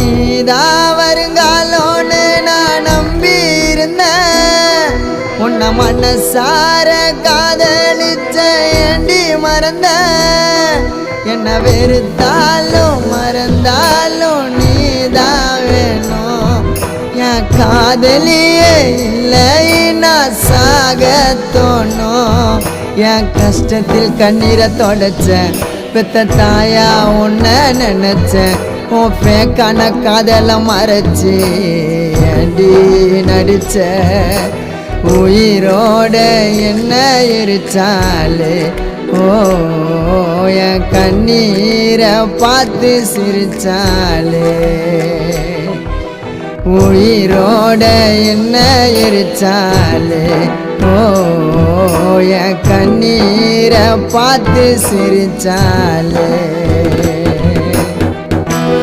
நீதான் வருங்காலோன்னு நான் நம்பி இருந்தேன். உன்னை மனசார காதலிச்ச ஏண்டி மறந்த? என்ன வெறுத்தாலும் மறந்தாலும் நீதான் வேணும். என் காதலியே இல்லை நான் சாக தோணும். என் கஷ்டத்தில் கண்ணீரை தொடச்ச பெத்த தாயா உன்னை நினைச்சேன். உன் பேக்கான காதலை மறைச்சி ஏண்டி நடிச்ச? உயிரோட என்ன எரிச்சாலே ஓ என் கண்ணீரை பார்த்து சிரிச்சாலே. உயிரோட என்ன எரிச்சாலே ஓ என் கண்ணீரை பார்த்து சிரிச்சாலே.